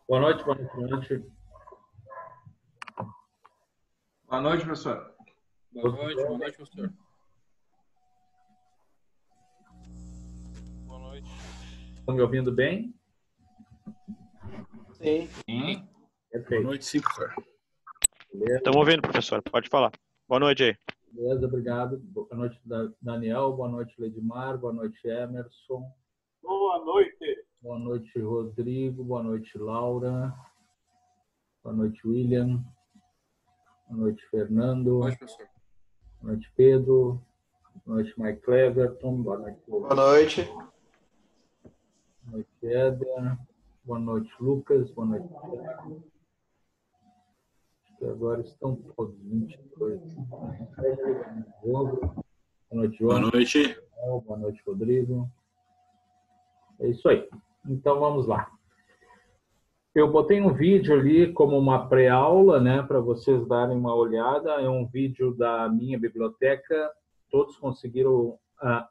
Boa noite, boa noite, boa noite. Boa noite, professor. Boa noite, professor. Boa noite. Estão me ouvindo bem? Sim. Perfeito. Boa noite, sim, professor. Estamos ouvindo, professor. Pode falar. Boa noite aí. Beleza, obrigado. Boa noite, Daniel. Boa noite, Ledmar. Boa noite, Emerson. Boa noite. Boa noite, Rodrigo. Boa noite, Laura. Boa noite, William. Boa noite, Fernando. Boa noite, professor. Boa noite, Pedro. Boa noite, Mike Cleverton. Boa noite, Boa noite. Boa noite, Éder. Boa noite, Lucas. Boa noite, Thiago. Acho que agora estão todos 22. Boa noite, João. Boa noite. Boa noite, Rodrigo. É isso aí. Então, vamos lá. Eu botei um vídeo ali como uma pré-aula, né, para vocês darem uma olhada. É um vídeo da minha biblioteca. Todos conseguiram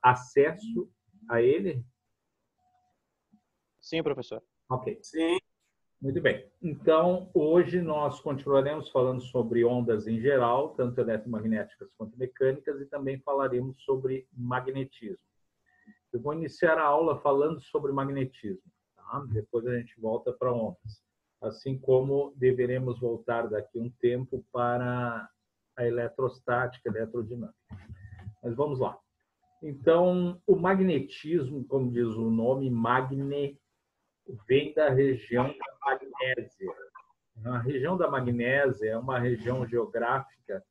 acesso a ele? Sim, professor. Ok. Sim. Muito bem. Então, hoje nós continuaremos falando sobre ondas em geral, tanto eletromagnéticas quanto mecânicas, e também falaremos sobre magnetismo. Eu vou iniciar a aula falando sobre magnetismo, tá? Depois a gente volta para ondas. Assim como deveremos voltar daqui a um tempo para a eletrostática, eletrodinâmica. Mas vamos lá. Então, o magnetismo, como diz o nome, magne, vem da região da Magnésia. A região da Magnésia é uma região geográfica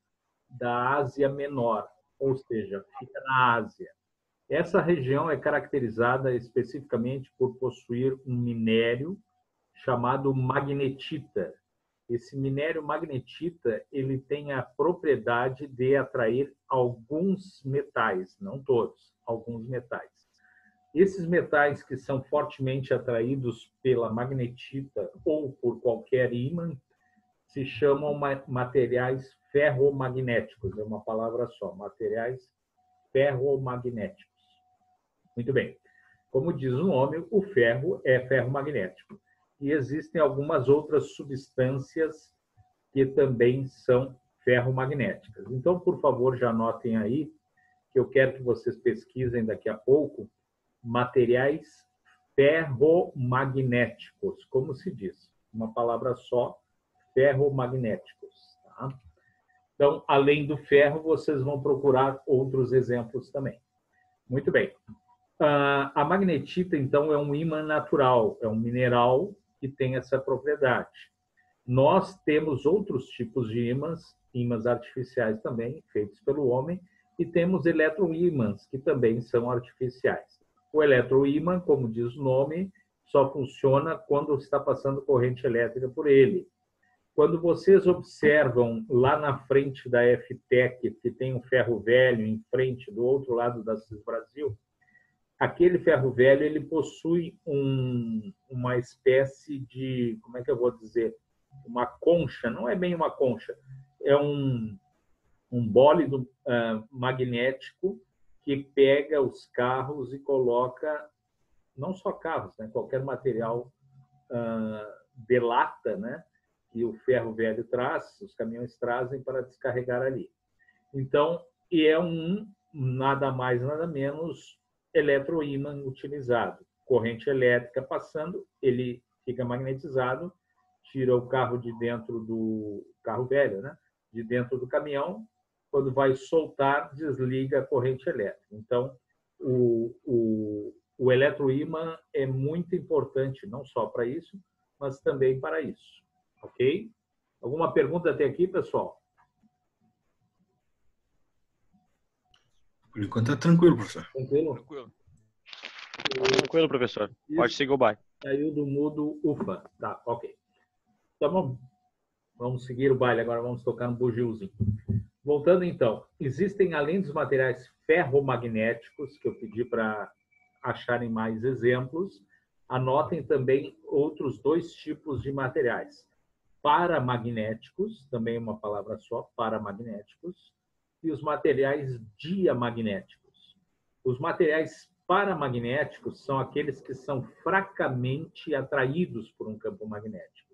da Ásia Menor, ou seja, fica na Ásia. Essa região é caracterizada especificamente por possuir um minério chamado magnetita. Esse minério magnetita, ele tem a propriedade de atrair alguns metais, não todos, alguns metais. Esses metais que são fortemente atraídos pela magnetita ou por qualquer ímã se chamam materiais ferromagnéticos, é uma palavra só, materiais ferromagnéticos. Muito bem. Como diz o nome, o ferro é ferromagnético. E existem algumas outras substâncias que também são ferromagnéticas. Então, por favor, já anotem aí, que eu quero que vocês pesquisem daqui a pouco, materiais ferromagnéticos, como se diz? Uma palavra só, ferromagnéticos. Tá? Então, além do ferro, vocês vão procurar outros exemplos também. Muito bem. A magnetita, então, é um ímã natural, é um mineral que tem essa propriedade. Nós temos outros tipos de ímãs, ímãs artificiais também, feitos pelo homem, e temos eletroímãs, que também são artificiais. O eletroímã, como diz o nome, só funciona quando está passando corrente elétrica por ele. Quando vocês observam lá na frente da FTEC, que tem um ferro velho em frente, do outro lado da CIS Brasil, aquele ferro velho ele possui uma espécie de, como é que eu vou dizer, uma concha, não é bem uma concha, é um bólido magnético que pega os carros e coloca, não só carros, né, qualquer material de lata, né, que o ferro velho traz, os caminhões trazem para descarregar ali. Então, e é nada mais, nada menos, eletroímã utilizado. Corrente elétrica passando, ele fica magnetizado, tira o carro de dentro do carro velho, né? De dentro do caminhão. Quando vai soltar, desliga a corrente elétrica. Então, o eletroímã é muito importante, não só para isso, mas também para isso. Ok? Alguma pergunta até aqui, pessoal? Por enquanto tá tranquilo, professor. Tranquilo? Tranquilo, professor. Pode seguir o baile. Saiu do mudo, ufa. Tá, ok. Então, vamos seguir o baile agora, vamos tocar no bugiozinho. Voltando então, existem além dos materiais ferromagnéticos, que eu pedi para acharem mais exemplos, anotem também outros dois tipos de materiais. Paramagnéticos, também uma palavra só, paramagnéticos, e os materiais diamagnéticos. Os materiais paramagnéticos são aqueles que são fracamente atraídos por um campo magnético.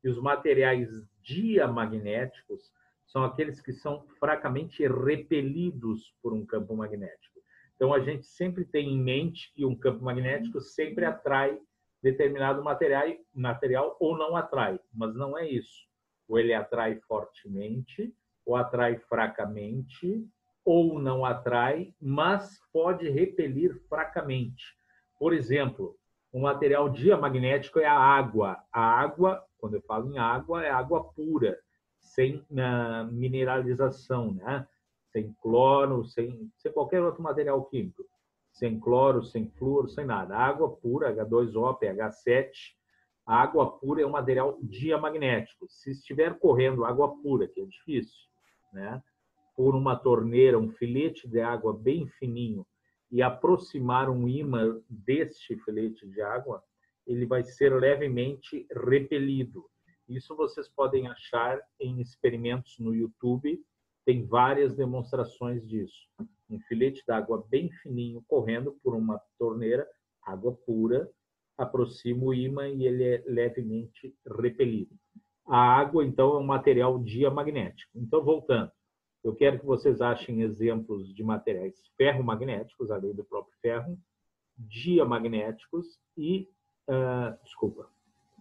E os materiais diamagnéticos são aqueles que são fracamente repelidos por um campo magnético. Então, a gente sempre tem em mente que um campo magnético sempre atrai determinado material ou não atrai, mas não é isso. Ou ele atrai fortemente, ou atrai fracamente, ou não atrai, mas pode repelir fracamente. Por exemplo, um material diamagnético é a água. A água, quando eu falo em água, é água pura, sem mineralização, né? Sem cloro, sem qualquer outro material químico. Sem cloro, sem flúor, sem nada. Água pura, H2O, pH7. A água pura é um material diamagnético. Se estiver correndo água pura, que é difícil, né? Por uma torneira, um filete de água bem fininho, e aproximar um ímã deste filete de água, ele vai ser levemente repelido. Isso vocês podem achar em experimentos no YouTube, tem várias demonstrações disso. Um filete de água bem fininho correndo por uma torneira, água pura, aproxima o ímã e ele é levemente repelido. A água, então, é um material diamagnético. Então, voltando, eu quero que vocês achem exemplos de materiais ferromagnéticos, além do próprio ferro, diamagnéticos e,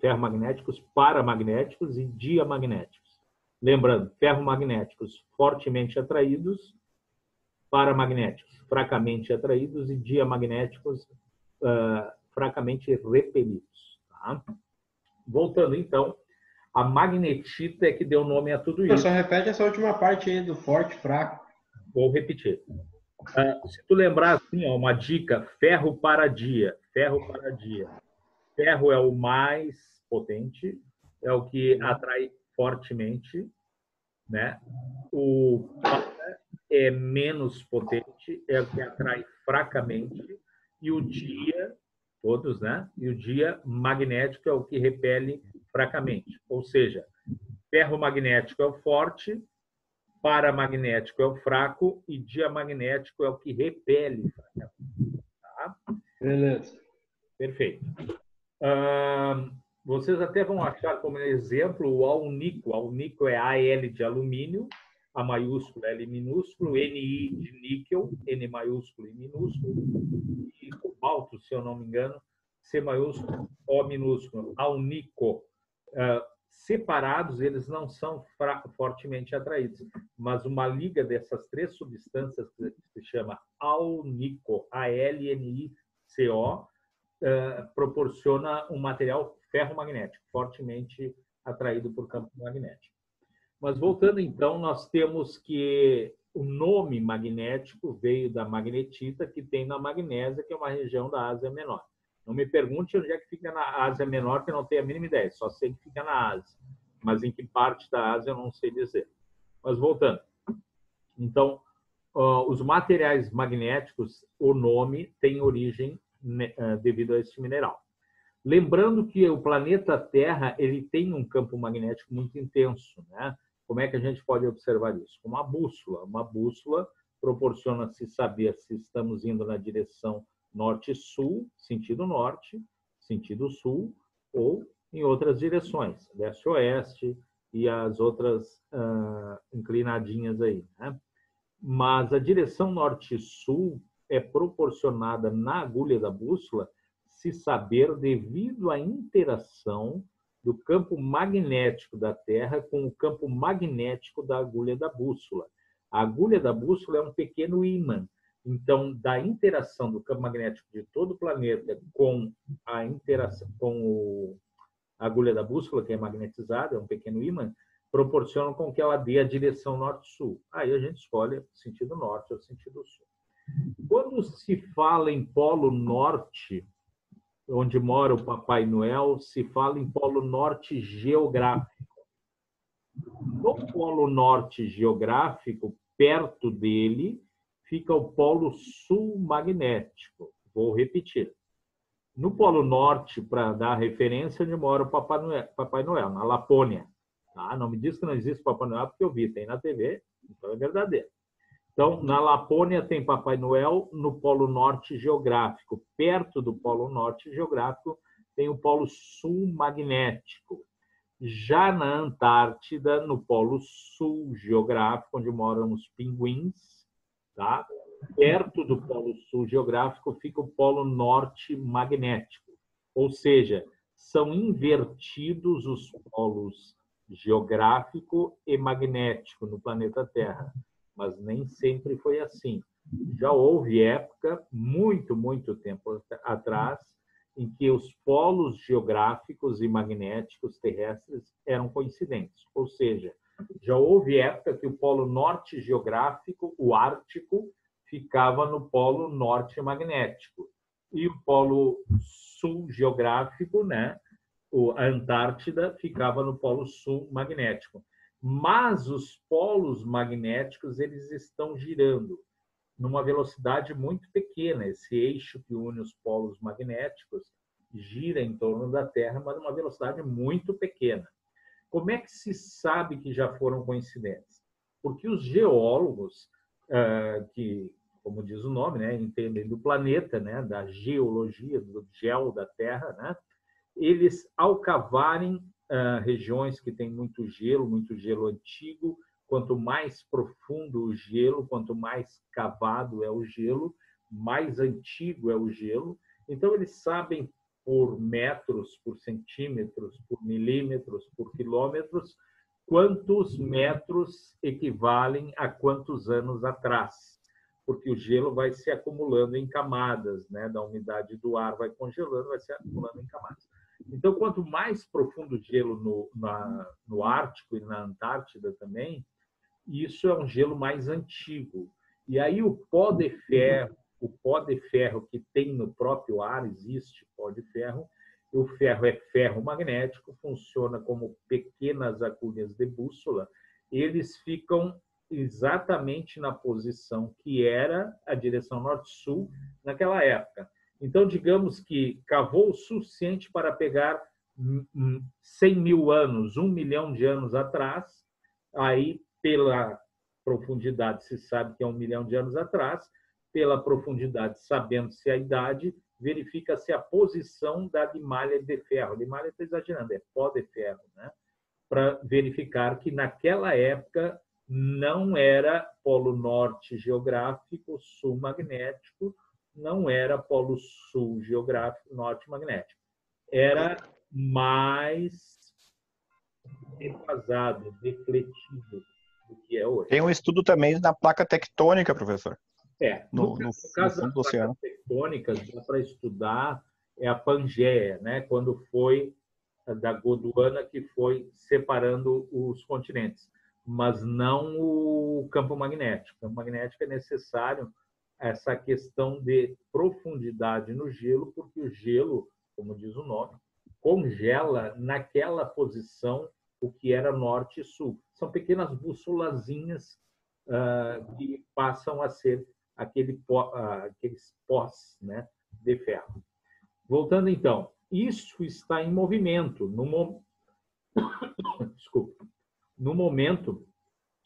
ferromagnéticos, paramagnéticos e diamagnéticos. Lembrando, ferromagnéticos fortemente atraídos, paramagnéticos fracamente atraídos e diamagnéticos fracamente repelidos. Tá? Voltando, então, a magnetita é que deu nome a tudo isso. Só repete essa última parte aí do forte, fraco. Vou repetir. Se tu lembrar, assim, uma dica, ferro para dia. Ferro para dia. Ferro é o mais potente, é o que atrai fortemente, né? O para é menos potente, é o que atrai fracamente, e o dia, todos, né? E o dia magnético é o que repele fracamente. Ou seja, ferro magnético é o forte, paramagnético é o fraco e diamagnético é o que repele fracamente. Tá? Beleza. Perfeito. Vocês até vão achar como exemplo o alnico. Alnico é AL de alumínio, A maiúsculo, L minúsculo, NI de níquel, N maiúsculo e minúsculo, e cobalto, se eu não me engano, C maiúsculo, O minúsculo, alnico. Separados, eles não são fortemente atraídos, mas uma liga dessas três substâncias que se chama alnico, ALNICO, proporciona um material ferromagnético, fortemente atraído por campo magnético. Mas voltando então, nós temos que o nome magnético veio da magnetita, que tem na Magnésia, que é uma região da Ásia Menor. Não me pergunte onde é que fica na Ásia Menor, que eu não tenho a mínima ideia, só sei que fica na Ásia. Mas em que parte da Ásia eu não sei dizer. Mas voltando. Então, os materiais magnéticos, o nome tem origem devido a este mineral. Lembrando que o planeta Terra ele tem um campo magnético muito intenso, né? Como é que a gente pode observar isso? Com uma bússola. Uma bússola proporciona-se saber se estamos indo na direção norte-sul, sentido norte, sentido sul, ou em outras direções, leste-oeste e as outras inclinadinhas aí, né? Mas a direção norte-sul é proporcionada na agulha da bússola se saber devido à interação do campo magnético da Terra com o campo magnético da agulha da bússola. A agulha da bússola é um pequeno ímã. Então, da interação do campo magnético de todo o planeta com a interação com a agulha da bússola, que é magnetizada, é um pequeno ímã, proporcionam com que ela dê a direção norte-sul. Aí a gente escolhe o sentido norte ou sentido sul. Quando se fala em Polo Norte, onde mora o Papai Noel, se fala em Polo Norte geográfico. No Polo Norte geográfico, perto dele, fica o Polo Sul magnético. Vou repetir. No Polo Norte, para dar referência, onde mora o Papai Noel, na Lapônia. Tá? Não me diz que não existe Papai Noel, porque eu vi, tem na TV, então é verdadeiro. Então, na Lapônia tem Papai Noel, no Polo Norte geográfico. Perto do Polo Norte geográfico tem o Polo Sul magnético. Já na Antártida, no Polo Sul geográfico, onde moram os pinguins, tá? Perto do Polo Sul geográfico fica o Polo Norte magnético. Ou seja, são invertidos os polos geográfico e magnético no planeta Terra, mas nem sempre foi assim. Já houve época, muito tempo atrás, em que os polos geográficos e magnéticos terrestres eram coincidentes. Ou seja, já houve época que o polo norte geográfico, o Ártico, ficava no polo norte magnético. E o polo sul geográfico, né, a Antártida, ficava no polo sul magnético. Mas os polos magnéticos eles estão girando numa velocidade muito pequena. Esse eixo que une os polos magnéticos gira em torno da Terra, mas numa velocidade muito pequena. Como é que se sabe que já foram coincidentes? Porque os geólogos, que, como diz o nome, né, entendem do planeta, né, da geologia, do gel da Terra, né, eles, ao cavarem regiões que têm muito gelo antigo, quanto mais profundo o gelo, quanto mais cavado é o gelo, mais antigo é o gelo. Então, eles sabem por metros, por centímetros, por milímetros, por quilômetros, quantos metros equivalem a quantos anos atrás. Porque o gelo vai se acumulando em camadas, né? Da umidade do ar vai congelando, vai se acumulando em camadas. Então, quanto mais profundo o gelo no Ártico e na Antártida também, isso é um gelo mais antigo. E aí o pó de ferro que tem no próprio ar, existe pó de ferro, e o ferro é ferro magnético, funciona como pequenas agulhas de bússola, eles ficam exatamente na posição que era a direção norte-sul naquela época. Então, digamos que cavou o suficiente para pegar 100 mil anos, 1 milhão de anos atrás, aí pela profundidade se sabe que é 1 milhão de anos atrás, pela profundidade, sabendo-se a idade, verifica-se a posição da limalha de ferro. A limalha, estou exagerando, é pó de ferro, né? Para verificar que naquela época não era polo norte geográfico, sul magnético, não era polo sul geográfico, norte magnético. Era mais defasado, defletido do que é hoje. Tem um estudo também na placa tectônica, professor. No caso fundo do das oceano. placas tectônicas, dá para estudar a Pangeia, né? Quando foi da Gondwana que foi separando os continentes, mas não o campo magnético. O campo magnético é necessário essa questão de profundidade no gelo, porque o gelo, como diz o nome, congela naquela posição o que era norte e sul. São pequenas bússolazinhas que passam a ser aqueles pós, né, de ferro. Voltando então, isso está em movimento. Desculpa. No momento,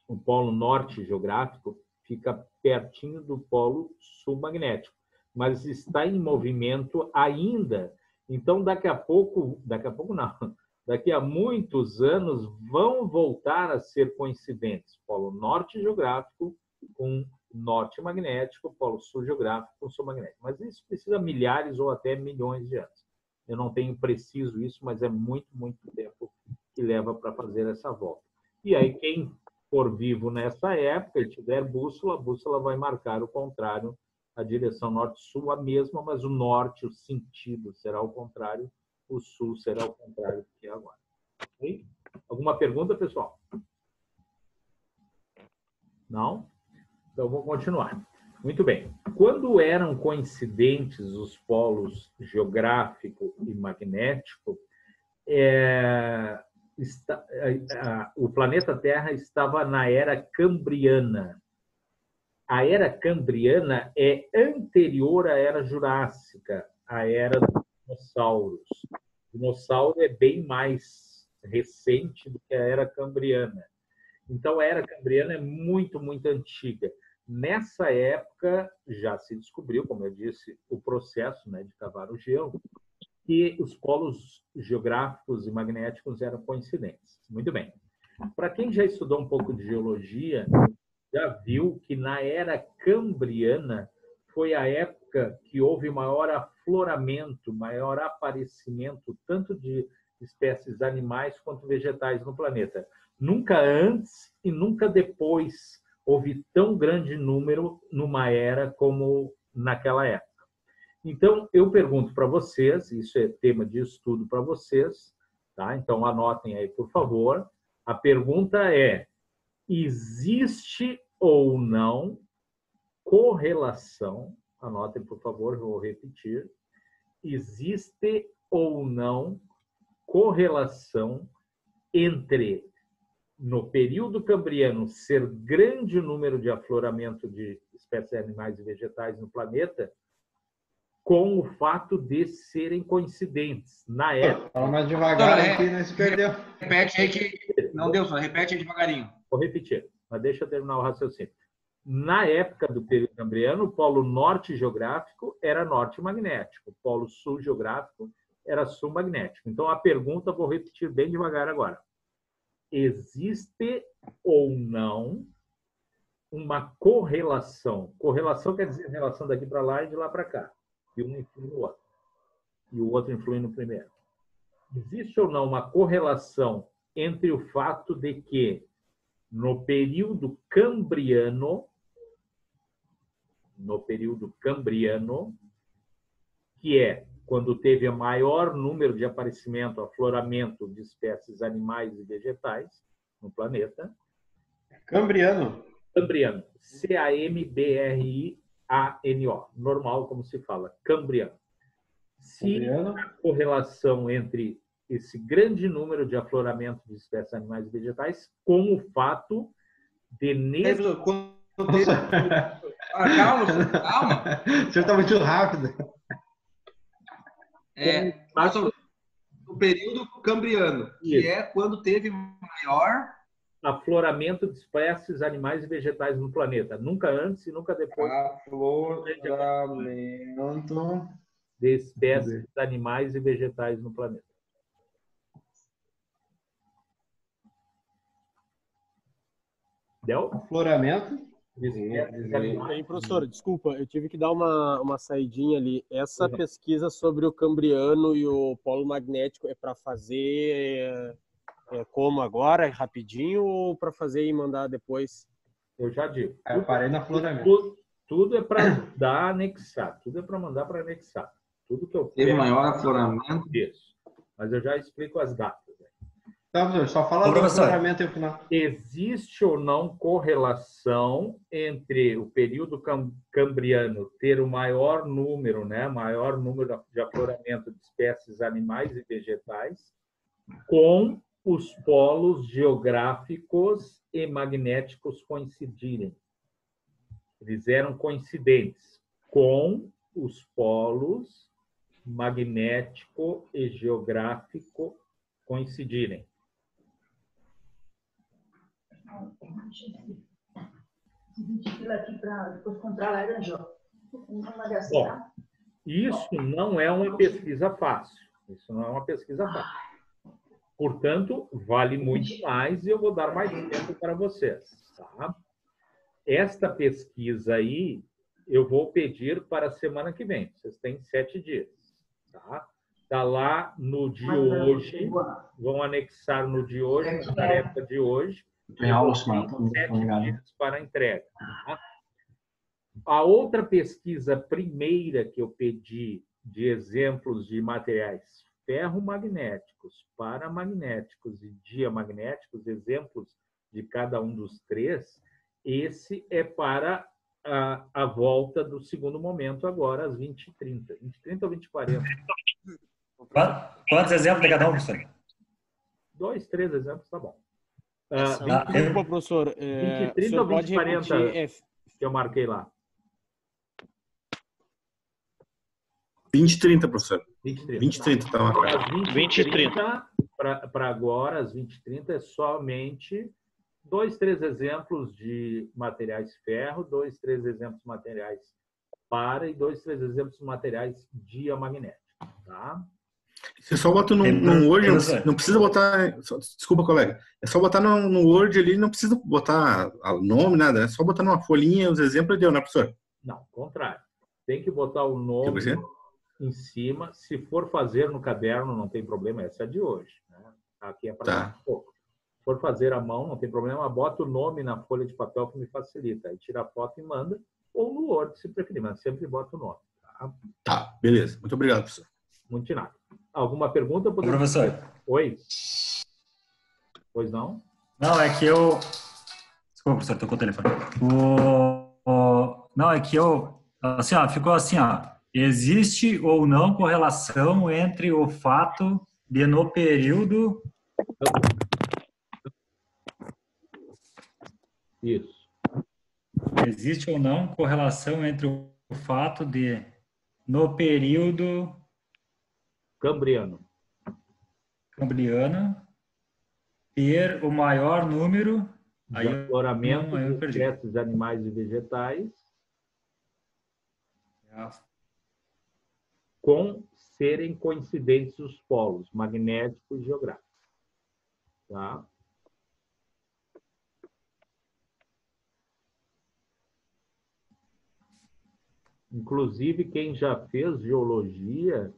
o polo norte geográfico fica pertinho do polo sul magnético, mas está em movimento ainda. Então, daqui a pouco não, daqui a muitos anos vão voltar a ser coincidentes. Polo norte geográfico com norte magnético, polo sul geográfico com sul magnético. Mas isso precisa milhares ou até milhões de anos. Eu não tenho preciso isso, mas é muito tempo que leva para fazer essa volta. E aí, quem for vivo nessa época e tiver bússola, a bússola vai marcar o contrário, a direção norte-sul a mesma, mas o norte, o sentido será o contrário, o sul será o contrário do que é agora. Okay? Alguma pergunta, pessoal? Não? Então, vou continuar. Muito bem. Quando eram coincidentes os polos geográfico e magnético, o planeta Terra estava na Era Cambriana. A Era Cambriana é anterior à Era Jurássica, a Era dos dinossauros. O dinossauro é bem mais recente do que a Era Cambriana. Então, a Era Cambriana é muito antiga. Nessa época, já se descobriu, como eu disse, o processo, né, de cavar o gelo, que os polos geográficos e magnéticos eram coincidentes. Muito bem. Para quem já estudou um pouco de geologia, já viu que na era cambriana foi a época que houve maior afloramento, maior aparecimento, tanto de espécies animais quanto vegetais no planeta. Nunca antes e nunca depois houve tão grande número numa era como naquela época. Então, eu pergunto para vocês, isso é tema de estudo para vocês, tá? Então, anotem aí, por favor. A pergunta é: existe ou não correlação? Anotem, por favor, vou repetir. Existe ou não correlação entre, no período cambriano, ser grande o número de afloramento de espécies animais e vegetais no planeta com o fato de serem coincidentes? Na época... Fala mais devagar aqui, não se perdeu. Repete aí que não deu, só repete aí devagarinho. Vou repetir, mas deixa eu terminar o raciocínio. Na época do período cambriano, o polo norte geográfico era norte magnético, o polo sul geográfico era sul magnético. Então, a pergunta, vou repetir bem devagar agora. Existe ou não uma correlação? Correlação quer dizer relação daqui para lá e de lá para cá. E um influi no outro. E o outro influi no primeiro. Existe ou não uma correlação entre o fato de que, no período cambriano, que é quando teve o maior número de aparecimento, afloramento de espécies animais e vegetais no planeta. Cambriano. Cambriano. C-A-M-B-R-I-A-N-O. Normal, como se fala. Cambriano. Se a correlação entre esse grande número de afloramento de espécies animais e vegetais com o fato de... Calma. O senhor está muito rápido. O período cambriano, que é quando teve maior afloramento de espécies animais e vegetais no planeta. Nunca antes e nunca depois. Afloramento de espécies animais e vegetais no planeta. Deu? Afloramento. Bem, professor, desculpa, eu tive que dar uma saidinha ali. Essa pesquisa sobre o cambriano e o polo magnético é para fazer como agora, rapidinho, ou para fazer e mandar depois? Eu já digo. Eu parei no afloramento. Tudo é para mandar anexar. Tudo é para mandar para anexar. Tudo que eu teve maior afloramento. Isso. Mas eu já explico as datas. Tá, professor, só fala do afloramento e o final. Existe ou não correlação entre o período cambriano ter o maior número de afloramento de espécies animais e vegetais com os polos geográficos e magnéticos coincidirem? Eles eram coincidentes com os polos magnético e geográfico coincidirem. Bom, isso não é uma pesquisa fácil. Portanto, vale muito mais e eu vou dar mais tempo para vocês. Tá? Esta pesquisa aí, eu vou pedir para a semana que vem. Vocês têm 7 dias. Tá? Tá lá no de hoje. Vão anexar no de hoje, na tarefa de hoje. Tem aula semana, 7 dias para a entrega. Tá? A outra pesquisa primeira que eu pedi de exemplos de materiais ferromagnéticos, paramagnéticos e diamagnéticos, exemplos de cada um dos três, esse é para a volta do segundo momento agora, às 20h30. 20h30 ou 20h40? Quantos exemplos de cada um, professor? 2, 3 exemplos, tá bom. Desculpa, professor. 20h30 ou 20h40 que eu marquei lá? 20h30, professor. 20h30 tá marcado. 20h30. Para agora, às 20h30, é somente 2, 3 exemplos de materiais ferro, 2, 3 exemplos de materiais para e 2, 3 exemplos de materiais diamagnéticos. Tá? Você só bota no Word, não precisa botar... Desculpa, colega. É só botar no Word ali, não precisa botar nome, nada. É só botar numa folhinha os exemplos e deu, né, professor? Não, contrário. Tem que botar o nome em cima. Se for fazer no caderno, não tem problema. Essa é de hoje. Né? Aqui é para pouco. Se for fazer à mão, não tem problema. Bota o nome na folha de papel que me facilita. Aí tira a foto e manda. Ou no Word, se preferir. Mas sempre bota o nome. Tá, beleza. Muito obrigado, professor. Muito de nada. Alguma pergunta? Professor. Oi? Pois não? Não, é que eu... Desculpa, professor, tocou o telefone. Não, é que eu... Assim, ó, ficou assim, ó. Existe ou não correlação entre o fato de, no período... Isso. Existe ou não correlação entre o fato de, no período... Cambriano, ter o maior número de afloramento de espécies animais e vegetais com serem coincidentes os polos magnético e geográfico. Tá? Inclusive, quem já fez geologia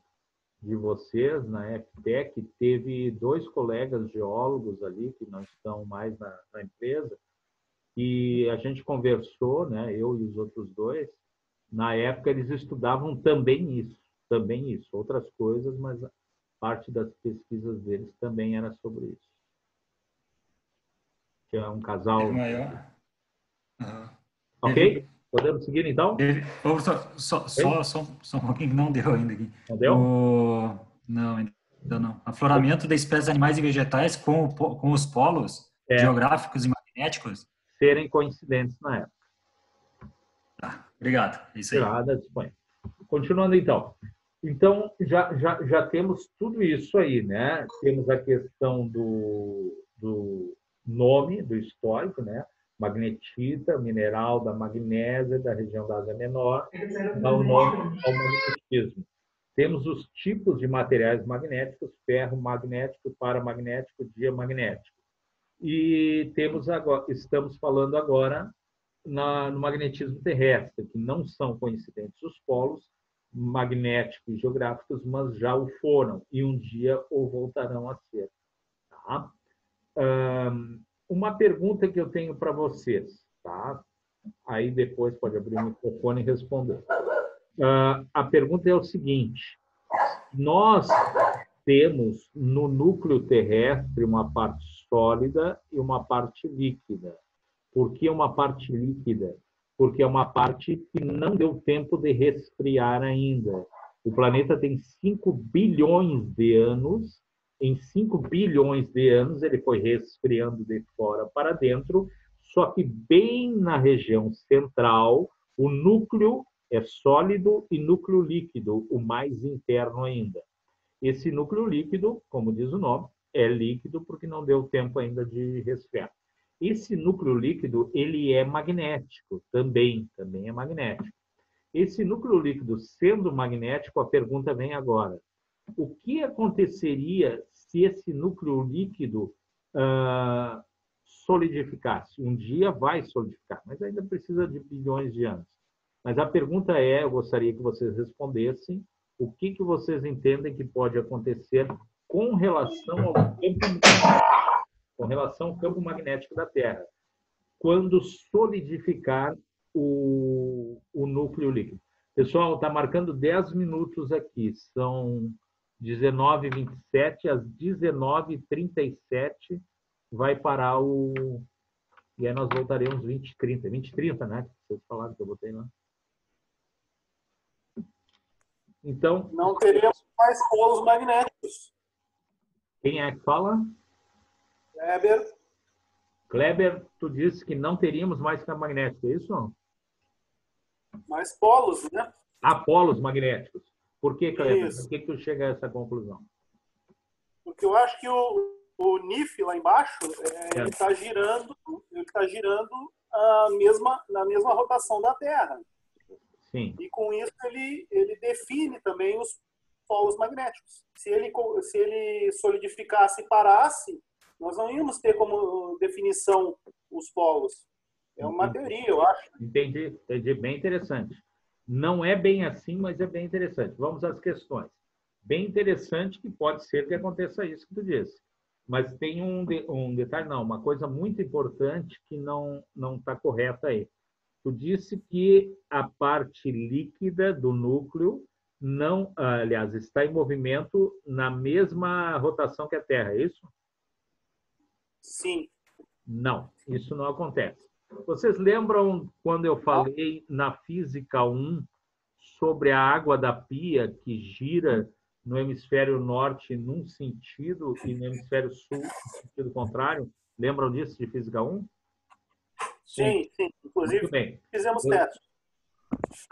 de vocês, na FTEC, teve 2 colegas geólogos ali, que não estão mais na empresa, e a gente conversou, né, eu e os outros 2, na época eles estudavam também isso, outras coisas, mas parte das pesquisas deles também era sobre isso. Que é um casal... Ok? Podemos seguir, então? Só um pouquinho que não deu ainda aqui. Não deu? Não, ainda não. Afloramento de espécies animais e vegetais com os polos geográficos e magnéticos? Serem coincidentes na época. Tá, obrigado. É isso aí. Obrigado, disponha. Continuando, então. Então, já temos tudo isso aí, né? Temos a questão do nome, do histórico, né? Magnetita, mineral da magnésia, da região da Ásia Menor, dá o nome ao magnetismo. Temos os tipos de materiais magnéticos, ferro magnético, paramagnético, diamagnético. E estamos falando agora no magnetismo terrestre, que não são coincidentes os polos magnéticos e geográficos, mas já o foram, e um dia o voltarão a ser. Tá? Uma pergunta que eu tenho para vocês, tá? Aí depois pode abrir o microfone e responder. A pergunta é o seguinte: nós temos no núcleo terrestre uma parte sólida e uma parte líquida. Por que uma parte líquida? Porque é uma parte que não deu tempo de resfriar ainda. O planeta tem 5 bilhões de anos. Em 5 bilhões de anos, ele foi resfriando de fora para dentro, só que bem na região central, o núcleo é sólido e núcleo líquido, o mais interno ainda. Esse núcleo líquido, como diz o nome, é líquido porque não deu tempo ainda de resfriar. Esse núcleo líquido, ele é magnético, também é magnético. Esse núcleo líquido sendo magnético, a pergunta vem agora. O que aconteceria se esse núcleo líquido solidificasse? Um dia vai solidificar, mas ainda precisa de bilhões de anos. Mas a pergunta é, eu gostaria que vocês respondessem, o que vocês entendem que pode acontecer com relação ao campo magnético da Terra, quando solidificar o núcleo líquido? Pessoal, está marcando 10 minutos aqui, são 19h27, às 19h37 vai parar o... E aí nós voltaremos 20h30. 20h30, né? Vocês falaram que eu botei lá. Então... Não teremos mais polos magnéticos. Quem é que fala? Kleber. Kleber, tu disse que não teríamos mais campo magnético, é isso? Mais polos, né? Polos magnéticos. Por que, Kleber? Por que tu chega a essa conclusão? Porque eu acho que o o NIF lá embaixo, ele está girando na mesma rotação da Terra. Sim. E com isso ele define também os polos magnéticos. Se ele solidificasse e parasse, nós não íamos ter como definição os polos. É uma teoria, eu acho. Entendi, bem interessante. Não é bem assim, mas é bem interessante. Vamos às questões. Bem interessante que pode ser que aconteça isso que tu disse. Mas tem um detalhe, não, uma coisa muito importante que não está correta aí. Tu disse que a parte líquida do núcleo não, aliás, está em movimento na mesma rotação que a Terra, é isso? Sim. Não, isso não acontece. Vocês lembram quando eu falei na Física 1 sobre a água da pia que gira no hemisfério norte num sentido e no hemisfério sul no sentido contrário? Lembram disso de Física 1? Sim. Inclusive, fizemos teste.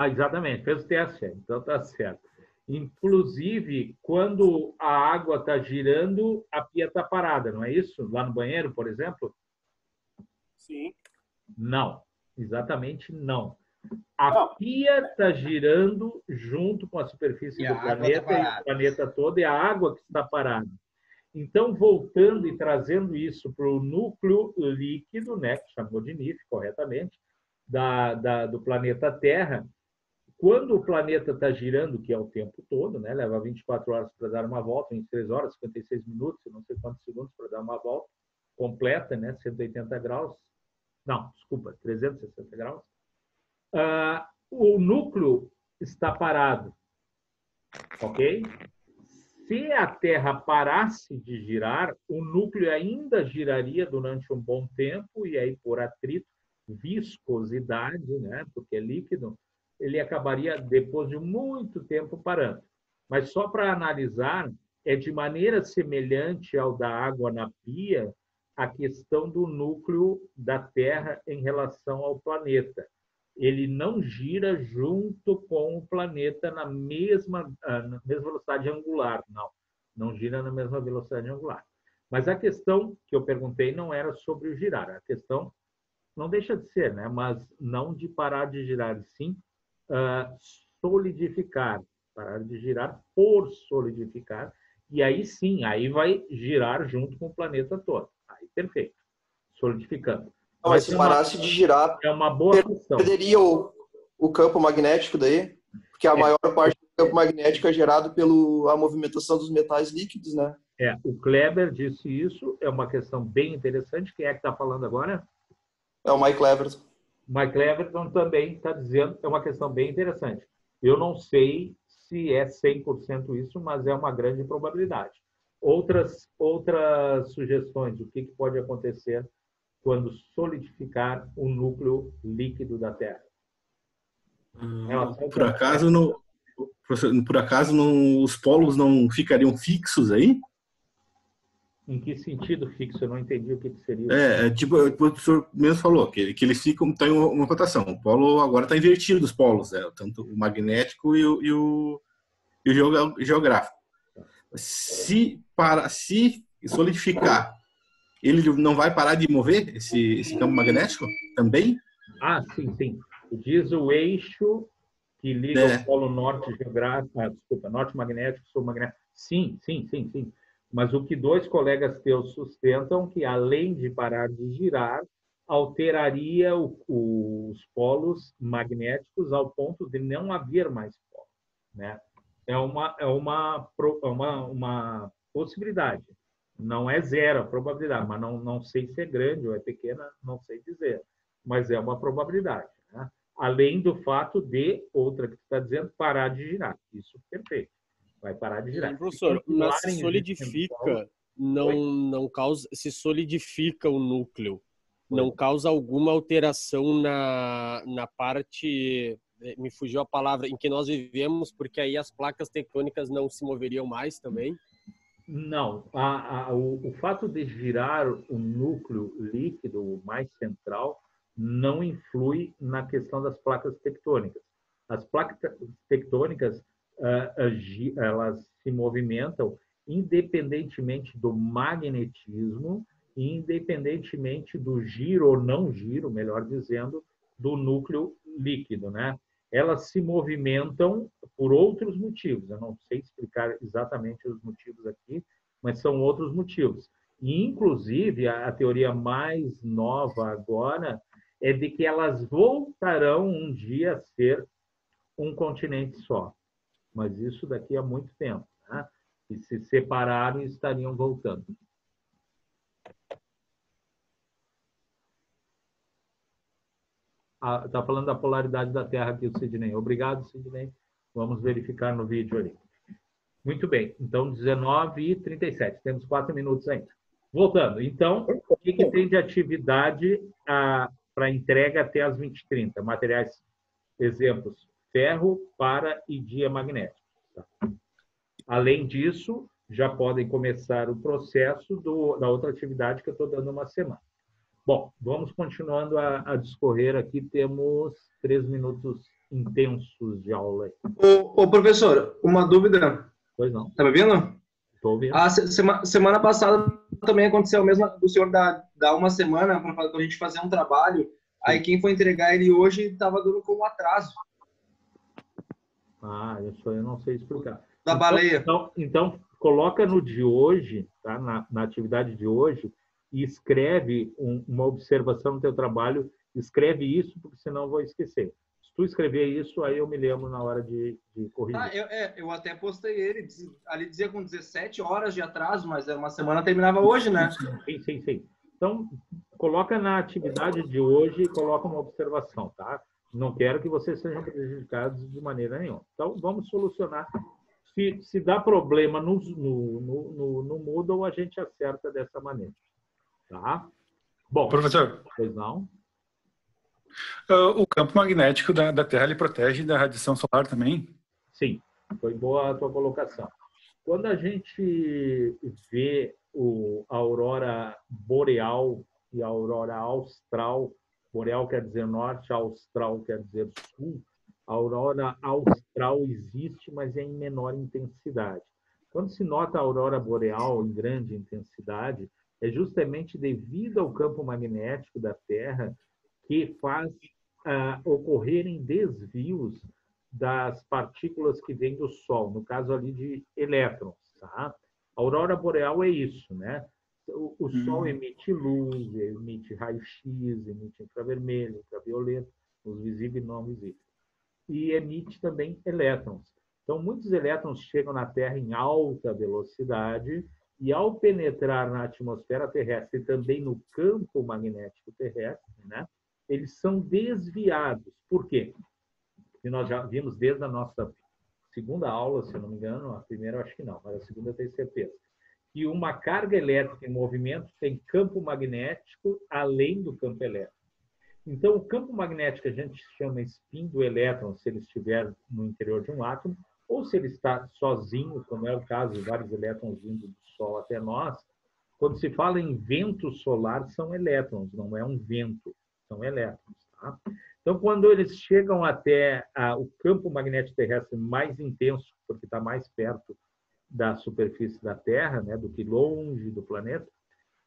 Exatamente, fez o teste, então tá certo. Inclusive, quando a água está girando, a pia está parada, não é isso? Lá no banheiro, por exemplo? Sim. Não, exatamente não. A pia está girando junto com a superfície do planeta e o planeta todo, e a água que está parada. Então, voltando e trazendo isso para o núcleo líquido, né, que chamou de NIF corretamente, do planeta Terra, quando o planeta está girando, que é o tempo todo, né, leva 24 horas para dar uma volta, 23 horas, 56 minutos, não sei quantos segundos para dar uma volta completa, né, 180 graus, não, desculpa, 360 graus, o núcleo está parado, ok? Se a Terra parasse de girar, o núcleo ainda giraria durante um bom tempo e aí por atrito, viscosidade, né, porque é líquido, ele acabaria depois de muito tempo parando. Mas só para analisar, é de maneira semelhante ao da água na pia a questão do núcleo da Terra em relação ao planeta. Ele não gira junto com o planeta na mesma velocidade angular, não gira na mesma velocidade angular. Mas a questão que eu perguntei não era sobre o girar, a questão não deixa de ser, né? Mas não de parar de girar, sim solidificar, parar de girar por solidificar, e aí sim, aí vai girar junto com o planeta todo. Aí, perfeito, solidificando. Mas se parasse de girar, é uma boa questão. Perderia o campo magnético daí? Porque a maior parte do campo magnético é gerado pela movimentação dos metais líquidos, né? O Kleber disse isso, é uma questão bem interessante. Quem é que está falando agora? É o Mike Cleverton. Mike Cleverton também está dizendo que é uma questão bem interessante. Eu não sei se é 100% isso, mas é uma grande probabilidade. Outras sugestões, o que pode acontecer quando solidificar o núcleo líquido da Terra? Por acaso os polos não ficariam fixos aí? Em que sentido fixo? Eu não entendi o que seria. Tipo, o senhor mesmo falou, que eles ficam, tem uma rotação. O polo agora está invertido, os polos, né? Tanto o magnético e o geográfico. Se solidificar, ele não vai parar de mover esse campo magnético também? Sim. Diz o eixo que liga o polo norte geográfico, norte magnético, sul magnético. Sim. Mas o que dois colegas teus sustentam que, além de parar de girar, alteraria os polos magnéticos ao ponto de não haver mais polo, né? É uma possibilidade. Não é zero a probabilidade, mas não sei se é grande ou é pequena, não sei dizer. Mas é uma probabilidade, né? Além do fato de, outra que você está dizendo, parar de girar. Isso é perfeito. Vai parar de girar. Professor, mas se solidifica, não causa, se solidifica o núcleo, não causa alguma alteração na parte, me fugiu a palavra, em que nós vivemos, porque aí as placas tectônicas não se moveriam mais também? Não. O fato de girar o núcleo líquido, o mais central, não influi na questão das placas tectônicas. As placas tectônicas elas se movimentam independentemente do magnetismo, independentemente do giro ou não giro, melhor dizendo, do núcleo líquido, né? Elas se movimentam por outros motivos. Eu não sei explicar exatamente os motivos aqui, mas são outros motivos. E, inclusive, a teoria mais nova agora é de que elas voltarão um dia a ser um continente só. Mas isso daqui a muito tempo, né? E se separaram e estariam voltando. Está falando da polaridade da Terra aqui, o Sidney. Obrigado, Sidney. Vamos verificar no vídeo ali. Muito bem. Então, 19h37. Temos 4 minutos ainda. Voltando. Então, o que tem de atividade para entrega até as 20h30? Materiais, exemplos, ferro, para e diamagnético. Tá? Além disso, já podem começar o processo da outra atividade que eu estou dando uma semana. Bom, vamos continuando a discorrer aqui. Temos 3 minutos intensos de aula aí. Ô, professor, uma dúvida. Pois não. Tá me ouvindo? Estou ouvindo. Semana passada também aconteceu o mesmo do senhor dar uma semana para a gente fazer um trabalho. Sim. Aí quem foi entregar ele hoje estava dando como atraso. Isso eu não sei explicar. Da baleia. Então, coloca no de hoje, tá? na atividade de hoje, e escreve uma observação no teu trabalho, escreve isso, porque senão eu vou esquecer. Se tu escrever isso, aí eu me lembro na hora de corrigir. Eu até postei ele, ali dizia com 17 horas de atraso, mas era uma semana, terminava hoje, né? Sim. Então, coloca na atividade de hoje e coloca uma observação, tá? Não quero que vocês sejam prejudicados de maneira nenhuma. Então, vamos solucionar. Se dá problema no Moodle, a gente acerta dessa maneira. Tá? Bom, professor, pois não? O campo magnético da Terra ele protege da radiação solar também? Sim, foi boa a tua colocação. Quando a gente vê a aurora boreal e a aurora austral, boreal quer dizer norte, austral quer dizer sul, a aurora austral existe, mas é em menor intensidade. Quando se nota a aurora boreal em grande intensidade, é justamente devido ao campo magnético da Terra que faz ocorrerem desvios das partículas que vêm do Sol, no caso ali de elétrons. Tá? A aurora boreal é isso, né? O Sol emite luz, emite raio-x, emite infravermelho, ultravioleta, os visíveis e não visíveis. E emite também elétrons. Então, muitos elétrons chegam na Terra em alta velocidade e, ao penetrar na atmosfera terrestre e também no campo magnético terrestre, né, eles são desviados. Por quê? Porque nós já vimos desde a nossa segunda aula, se eu não me engano, a primeira eu acho que não, mas a segunda eu tenho certeza, que uma carga elétrica em movimento tem campo magnético além do campo elétrico. Então, o campo magnético a gente chama spin do elétron se ele estiver no interior de um átomo, ou se ele está sozinho, como é o caso de vários elétrons vindo do Sol até nós. Quando se fala em vento solar, são elétrons, não é um vento, são elétrons. Tá? Então, quando eles chegam até o campo magnético terrestre mais intenso, porque está mais perto da superfície da Terra, né, do que longe do planeta,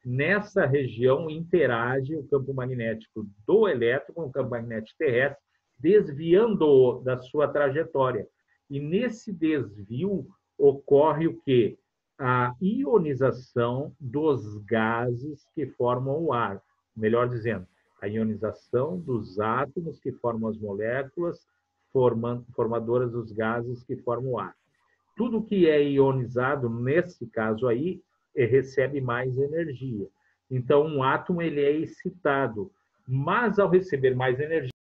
nessa região interage o campo magnético do elétron com o campo magnético terrestre, desviando-o da sua trajetória. E nesse desvio ocorre o quê? A ionização dos gases que formam o ar. Melhor dizendo, a ionização dos átomos que formam as moléculas, formadoras dos gases que formam o ar. Tudo que é ionizado, nesse caso aí, recebe mais energia. Então, um átomo ele é excitado, mas ao receber mais energia,